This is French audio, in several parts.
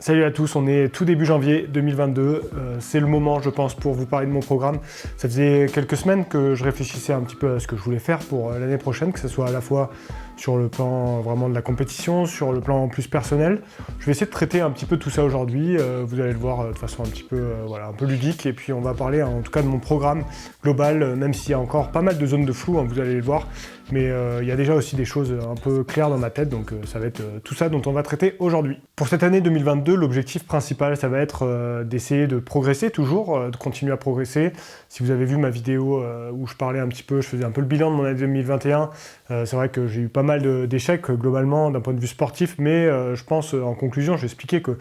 Salut à tous, on est tout début janvier 2022, c'est le moment je pense pour vous parler de mon programme. Ça faisait quelques semaines que je réfléchissais un petit peu à ce que je voulais faire pour l'année prochaine, que ce soit à la fois sur le plan vraiment de la compétition, sur le plan plus personnel. Je vais essayer de traiter un petit peu tout ça aujourd'hui, vous allez le voir de façon un petit peu, un peu ludique, et puis on va parler en tout cas de mon programme global, même s'il y a encore pas mal de zones de flou, vous allez le voir, mais il y a déjà aussi des choses un peu claires dans ma tête, donc ça va être tout ça dont on va traiter aujourd'hui. Pour cette année 2022, l'objectif principal, ça va être d'essayer de progresser toujours, de continuer à progresser. Si vous avez vu ma vidéo où je parlais un petit peu, je faisais un peu le bilan de mon année 2021, c'est vrai que j'ai eu pas mal d'échecs globalement d'un point de vue sportif, mais je pense en conclusion, je vais expliquer que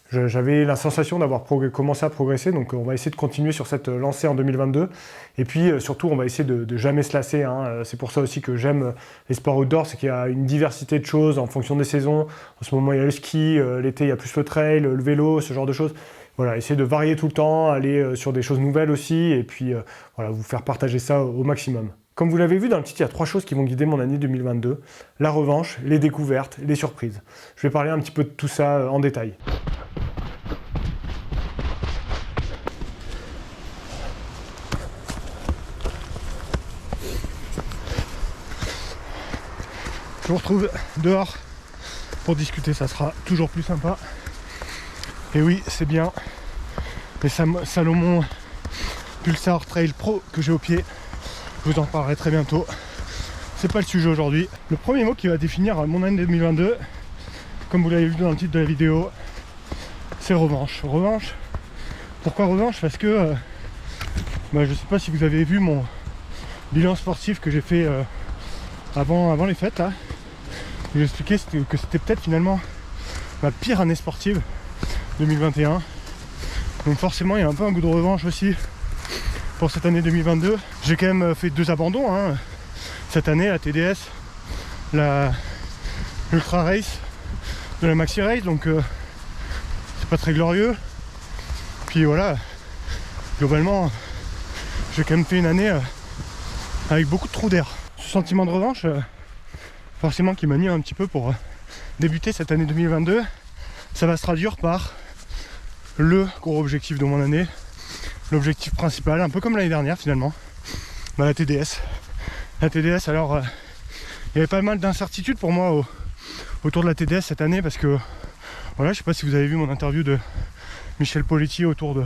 j'avais la sensation d'avoir commencé à progresser, donc on va essayer de continuer sur cette lancée en 2022. Et puis surtout, on va essayer de jamais se lasser. C'est pour ça aussi que j'aime les sports outdoor, c'est qu'il y a une diversité de choses en fonction des saisons. En ce moment, il y a le ski, l'été, il y a plus le trail, le vélo, ce genre de choses. Voilà, essayer de varier tout le temps, aller sur des choses nouvelles aussi, et puis vous faire partager ça au maximum. Comme vous l'avez vu dans le titre, il y a 3 choses qui vont guider mon année 2022. La revanche, les découvertes, les surprises. Je vais parler un petit peu de tout ça en détail. Je vous retrouve dehors pour discuter, ça sera toujours plus sympa. Et oui, c'est bien les Salomon Pulsar Trail Pro que j'ai au pied. Je vous en parlerai très bientôt. C'est pas le sujet aujourd'hui. Le premier mot qui va définir mon année 2022, comme vous l'avez vu dans le titre de la vidéo, c'est revanche. Revanche. Pourquoi revanche? Parce que je sais pas si vous avez vu mon bilan sportif que j'ai fait avant les fêtes là. J'ai expliqué que c'était peut-être finalement ma pire année sportive 2021. Donc forcément il y a un peu un goût de revanche aussi pour cette année 2022. J'ai quand même fait 2 abandons cette année, la TDS, l'Ultra Race de la Maxi Race, donc c'est pas très glorieux. Puis voilà, globalement j'ai quand même fait une année avec beaucoup de trous d'air. Ce sentiment de revanche forcément qui m'anime un petit peu pour débuter cette année 2022, ça va se traduire par le gros objectif de mon année, l'objectif principal, un peu comme l'année dernière finalement, la TDS. La TDS, alors il y avait pas mal d'incertitudes pour moi autour de la TDS cette année, parce que voilà, je sais pas si vous avez vu mon interview de Michel Poletti autour de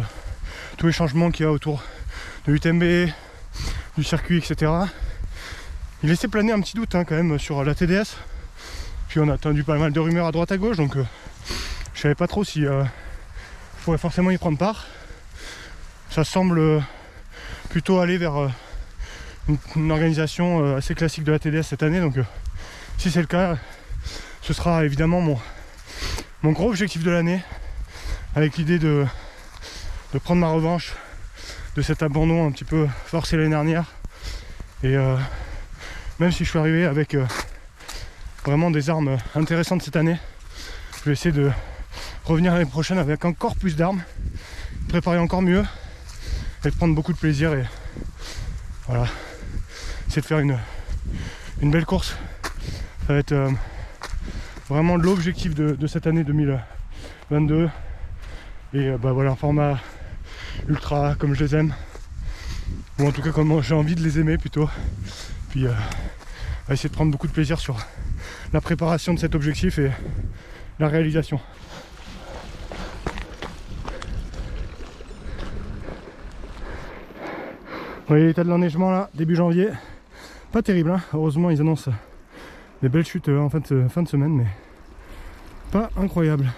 tous les changements qu'il y a autour de l'UTMB, du circuit, etc. Il laissait planer un petit doute quand même sur la TDS. Puis on a entendu pas mal de rumeurs à droite à gauche, donc je savais pas trop si je pourrais forcément y prendre part. Ça semble plutôt aller vers une organisation assez classique de la TDS cette année, donc si c'est le cas, ce sera évidemment mon gros objectif de l'année, avec l'idée de prendre ma revanche de cet abandon un petit peu forcé l'année dernière. Et même si je suis arrivé avec vraiment des armes intéressantes cette année, je vais essayer de revenir l'année prochaine avec encore plus d'armes, préparer encore mieux et de prendre beaucoup de plaisir, et voilà, essayer de faire une belle course. Ça va être vraiment l'objectif de cette année 2022, et voilà, un format ultra comme je les aime, ou en tout cas comme j'ai envie de les aimer plutôt. Puis on va essayer de prendre beaucoup de plaisir sur la préparation de cet objectif et la réalisation. Vous voyez l'état de l'enneigement là, début janvier, pas terrible, heureusement ils annoncent des belles chutes en fin de semaine, mais pas incroyable.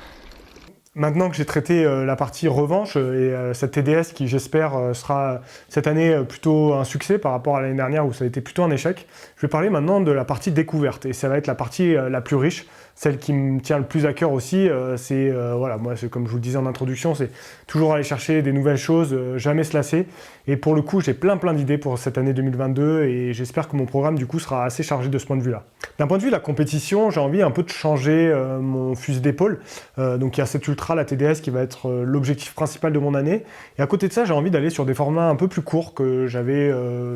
Maintenant que j'ai traité la partie revanche et cette TDS qui j'espère sera cette année plutôt un succès par rapport à l'année dernière où ça a été plutôt un échec, je vais parler maintenant de la partie découverte, et ça va être la partie la plus riche, celle qui me tient le plus à cœur aussi. Moi c'est comme je vous le disais en introduction, c'est toujours aller chercher des nouvelles choses, jamais se lasser, et pour le coup j'ai plein d'idées pour cette année 2022, et j'espère que mon programme du coup sera assez chargé de ce point de vue là. D'un point de vue de la compétition, j'ai envie un peu de changer mon fusil d'épaule, donc il y a cette ultra, la TDS qui va être l'objectif principal de mon année, et à côté de ça j'ai envie d'aller sur des formats un peu plus courts que j'avais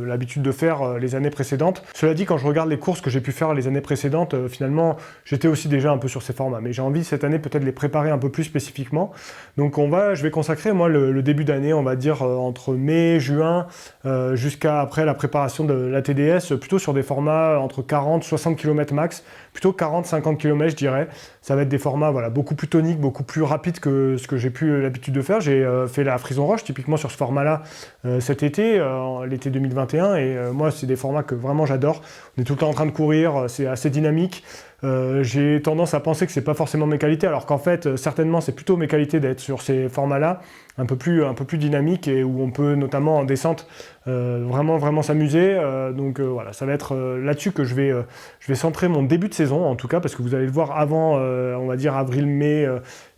l'habitude de faire les années précédentes. Cela dit, quand je regarde les courses que j'ai pu faire les années précédentes, finalement j'étais aussi aussi déjà un peu sur ces formats, mais j'ai envie cette année peut-être de les préparer un peu plus spécifiquement. Donc je vais consacrer moi le début d'année, on va dire entre mai, juin, jusqu'à après la préparation de la TDS, plutôt sur des formats entre 40, 60 km max, plutôt 40-50 km je dirais. Ça va être des formats voilà, beaucoup plus toniques, beaucoup plus rapides que ce que j'ai pu l'habitude de faire. J'ai fait la Frison Roche typiquement sur ce format-là cet été, l'été 2021, et moi c'est des formats que vraiment j'adore. On est tout le temps en train de courir, c'est assez dynamique. J'ai tendance à penser que c'est pas forcément mes qualités, alors qu'en fait certainement c'est plutôt mes qualités d'être sur ces formats-là, un peu plus dynamique, et où on peut notamment en descente vraiment s'amuser. Donc voilà, ça va être là-dessus que je vais centrer mon début de saison en tout cas, parce que vous allez le voir avant, on va dire avril-mai,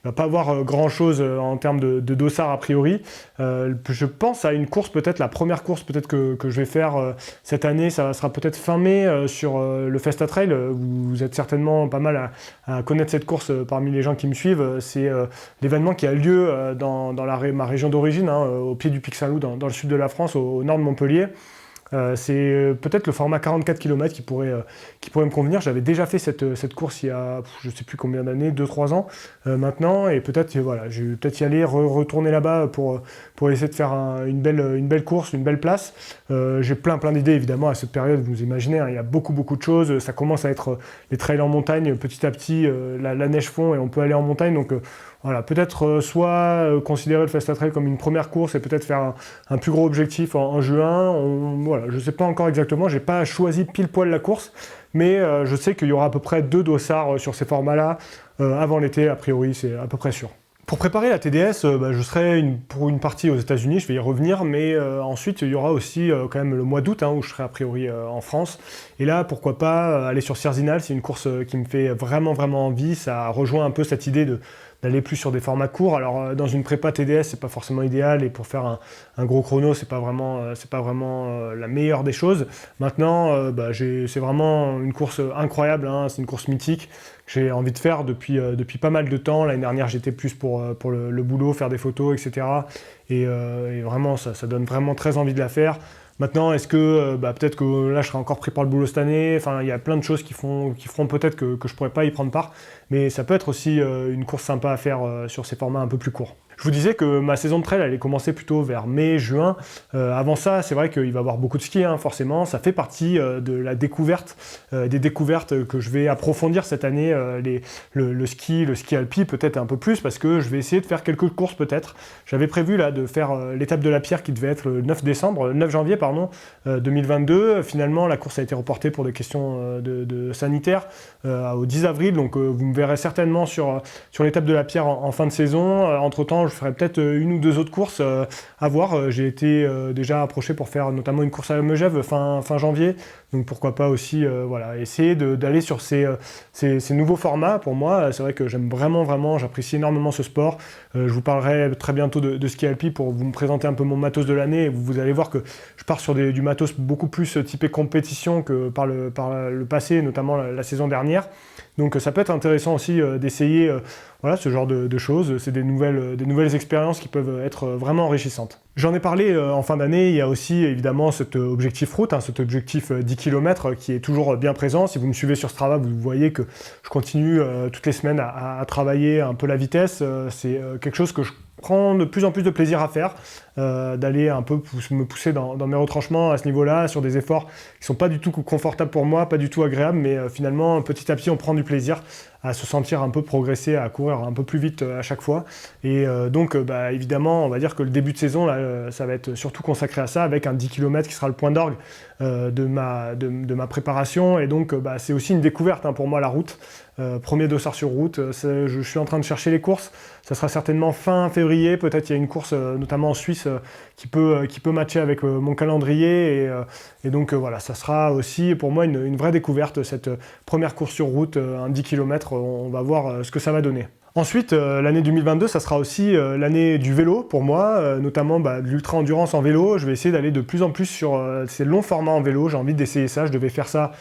il ne va pas avoir grand-chose en termes de dossard a priori. Je pense à une course, peut-être la première course peut-être que je vais faire cette année, ça sera peut-être fin mai sur le Festa Trail. Vous êtes certainement pas mal à connaître cette course parmi les gens qui me suivent. C'est l'événement qui a lieu dans ma région d'origine, hein, au pied du Pic Saint-Loup, dans le sud de la France, au nord de Montpellier. C'est peut-être le format 44 km qui pourrait me convenir. J'avais déjà fait cette course il y a je ne sais plus combien d'années, 2-3 ans maintenant, et peut-être voilà, je vais peut-être y aller, retourner là-bas pour essayer de faire une belle course, une belle place. J'ai plein d'idées évidemment à cette période, vous imaginez, hein, il y a beaucoup de choses. Ça commence à être les trails en montagne, petit à petit la neige fond et on peut aller en montagne, donc voilà, peut-être soit considérer le Festa Trail comme une première course et peut-être faire un plus gros objectif en juin. Voilà, je ne sais pas encore exactement, je n'ai pas choisi pile poil la course, mais je sais qu'il y aura à peu près 2 dossards sur ces formats-là avant l'été, a priori, c'est à peu près sûr. Pour préparer la TDS, je serai pour une partie aux États-Unis, je vais y revenir, mais ensuite il y aura aussi quand même le mois d'août, hein, où je serai a priori en France. Et là, pourquoi pas aller sur Sierzinal, c'est une course qui me fait vraiment envie. Ça rejoint un peu cette idée d'aller plus sur des formats courts. Alors dans une prépa TDS, c'est pas forcément idéal, et pour faire un gros chrono, c'est pas vraiment la meilleure des choses. Maintenant, c'est vraiment une course incroyable, hein, c'est une course mythique que j'ai envie de faire depuis pas mal de temps. L'année dernière, j'étais plus pour le boulot, faire des photos, etc. Et vraiment, ça donne vraiment très envie de la faire. Maintenant, est-ce que peut-être que là je serai encore pris par le boulot cette année, enfin il y a plein de choses qui feront peut-être que je pourrais pas y prendre part, mais ça peut être aussi une course sympa à faire sur ces formats un peu plus courts. Je vous disais que ma saison de trail allait commencer plutôt vers mai, juin. Avant ça, c'est vrai qu'il va y avoir beaucoup de ski, hein, forcément. Ça fait partie de la découverte, des découvertes que je vais approfondir cette année. Le ski alpi peut-être un peu plus, parce que je vais essayer de faire quelques courses peut-être. J'avais prévu là de faire l'étape de la Pierre qui devait être le 9 janvier 2022. Finalement, la course a été reportée pour des questions de sanitaire au 10 avril. Donc vous me verrez certainement sur l'étape de la Pierre en fin de saison. Entre-temps, je ferai peut-être une ou 2 autres courses à voir. J'ai été déjà approché pour faire notamment une course à la Megève fin janvier. Donc pourquoi pas aussi essayer d'aller sur ces nouveaux formats. Pour moi, c'est vrai que j'aime vraiment, j'apprécie énormément ce sport. Je vous parlerai très bientôt de ski alpi pour vous me présenter un peu mon matos de l'année. Et vous allez voir que je pars sur du matos beaucoup plus typé compétition que par le passé, notamment la saison dernière. Donc ça peut être intéressant aussi d'essayer ce genre de choses. C'est des nouvelles expériences qui peuvent être vraiment enrichissantes. J'en ai parlé en fin d'année. Il y a aussi évidemment cet objectif route, hein, cet objectif 10 km qui est toujours bien présent. Si vous me suivez sur Strava, vous voyez que je continue toutes les semaines à travailler un peu la vitesse. C'est quelque chose que je prends de plus en plus de plaisir à faire, d'aller un peu me pousser dans mes retranchements à ce niveau-là, sur des efforts qui sont pas du tout confortables pour moi, pas du tout agréables, mais finalement petit à petit on prend du plaisir à se sentir un peu progresser, à courir un peu plus vite à chaque fois. Et donc évidemment, on va dire que le début de saison, là, ça va être surtout consacré à ça, avec un 10 km qui sera le point d'orgue de ma préparation. Et donc c'est aussi une découverte, hein, pour moi, la route. Premier dossard sur route, je suis en train de chercher les courses. Ça sera certainement fin février, peut-être il y a une course notamment en Suisse qui peut matcher avec mon calendrier. Et donc voilà, ça sera aussi pour moi une vraie découverte, cette première course sur route, un 10 km. On va voir ce que ça va donner. Ensuite, l'année 2022, ça sera aussi l'année du vélo pour moi, notamment de l'ultra-endurance en vélo. Je vais essayer d'aller de plus en plus sur ces longs formats en vélo. J'ai envie d'essayer ça. Je devais faire ça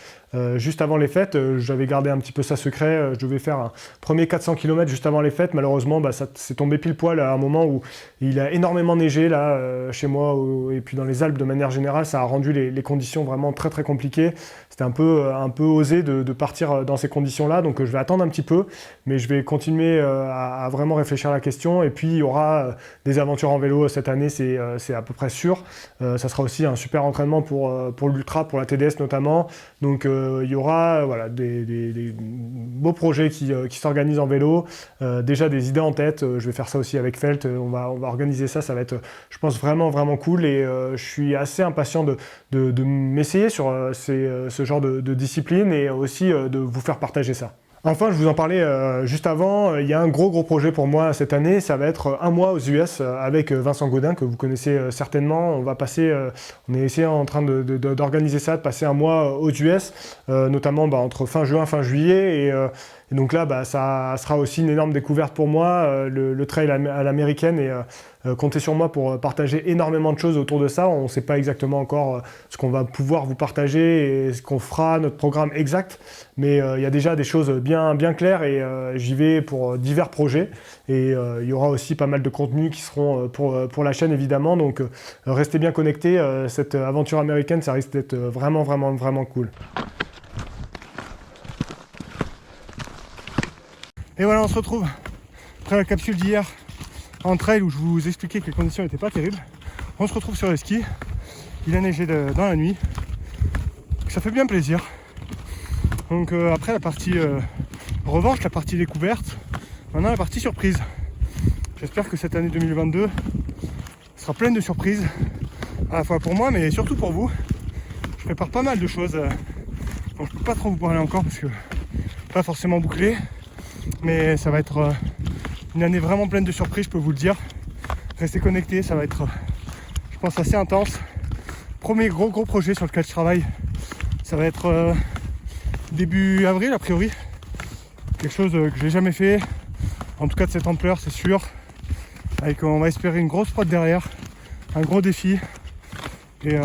juste avant les fêtes. J'avais gardé un petit peu ça secret. Je devais faire un premier 400 km juste avant les fêtes. Malheureusement, ça s'est tombé pile poil à un moment où il a énormément neigé là, chez moi, et puis dans les Alpes de manière générale. Ça a rendu les conditions vraiment très très compliquées. C'était un peu osé de partir dans ces conditions-là. Donc je vais attendre un petit peu, mais je vais continuer à vraiment réfléchir à la question. Et puis il y aura des aventures en vélo cette année, c'est à peu près sûr. Ça sera aussi un super entraînement pour l'ultra, pour la TDS notamment. Donc il y aura voilà, des beaux projets qui s'organisent en vélo. Déjà des idées en tête. Je vais faire ça aussi avec Felt. On va organiser ça. Ça va être, je pense, vraiment vraiment cool. Et je suis assez impatient de m'essayer sur ce genre de discipline et aussi de vous faire partager ça. Enfin, je vous en parlais juste avant, il y a un gros projet pour moi cette année, ça va être un mois aux US avec Vincent Gaudin, que vous connaissez certainement. On est en train d'organiser ça, de passer un mois aux US, notamment entre fin juin, fin juillet, et donc là, ça sera aussi une énorme découverte pour moi, le trail à l'américaine, et comptez sur moi pour partager énormément de choses autour de ça. On ne sait pas exactement encore ce qu'on va pouvoir vous partager et ce qu'on fera, notre programme exact, mais il y a déjà des choses bien claires, et j'y vais pour divers projets, et il y aura aussi pas mal de contenus qui seront pour la chaîne évidemment, donc restez bien connectés. Cette aventure américaine, ça risque d'être vraiment cool. Et voilà, on se retrouve après la capsule d'hier en trail où je vous expliquais que les conditions n'étaient pas terribles. On se retrouve sur les skis. Il a neigé dans la nuit. Ça fait bien plaisir. Donc après la partie revanche, la partie découverte, maintenant la partie surprise. J'espère que cette année 2022 sera pleine de surprises, à la fois pour moi mais surtout pour vous. Je prépare pas mal de choses. Donc je peux pas trop vous parler encore parce que pas forcément bouclé. Mais ça va être une année vraiment pleine de surprises, je peux vous le dire. Restez connectés, ça va être, je pense, assez intense. Premier gros projet sur lequel je travaille, ça va être début avril a priori. Quelque chose que j'ai jamais fait, en tout cas de cette ampleur, c'est sûr. Avec, on va espérer une grosse prod derrière, un gros défi. Et ouais,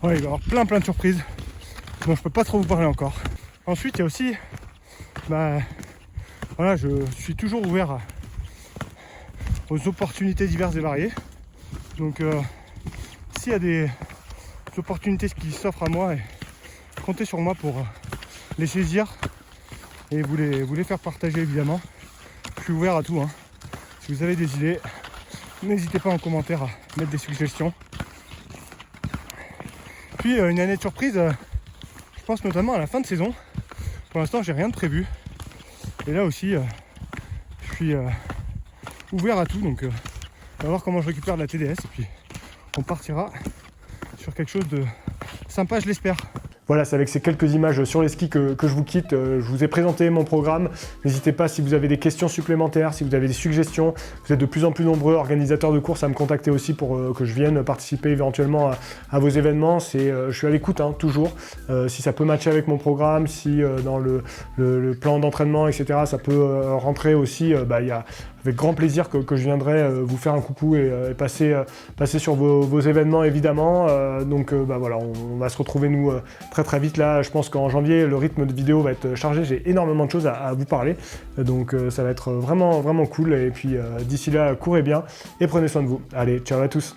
il va y avoir plein de surprises dont je peux pas trop vous parler encore. Ensuite, il y a aussi... Voilà, je suis toujours ouvert aux opportunités diverses et variées. Donc s'il y a des opportunités qui s'offrent à moi, comptez sur moi pour les saisir et vous les faire partager évidemment. Je suis ouvert à tout. Si vous avez des idées, n'hésitez pas en commentaire à mettre des suggestions. Puis une année de surprise, je pense notamment à la fin de saison. Pour l'instant, j'ai rien de prévu. Et là aussi, je suis ouvert à tout, donc on va voir comment je récupère de la TDS, et puis on partira sur quelque chose de sympa, je l'espère. Voilà, c'est avec ces quelques images sur les skis que je vous quitte. Je vous ai présenté mon programme. N'hésitez pas, si vous avez des questions supplémentaires, si vous avez des suggestions. Vous êtes de plus en plus nombreux organisateurs de courses à me contacter aussi pour que je vienne participer éventuellement à vos événements. Je suis à l'écoute, toujours. Si ça peut matcher avec mon programme, si dans le plan d'entraînement, etc., ça peut rentrer aussi, il y a avec grand plaisir que je viendrai vous faire un coucou et passer sur vos événements évidemment. Donc voilà, on va se retrouver nous très vite là. Je pense qu'en janvier, le rythme de vidéo va être chargé. J'ai énormément de choses à vous parler. Donc ça va être vraiment cool. Et puis d'ici là, courez bien et prenez soin de vous. Allez, ciao à tous.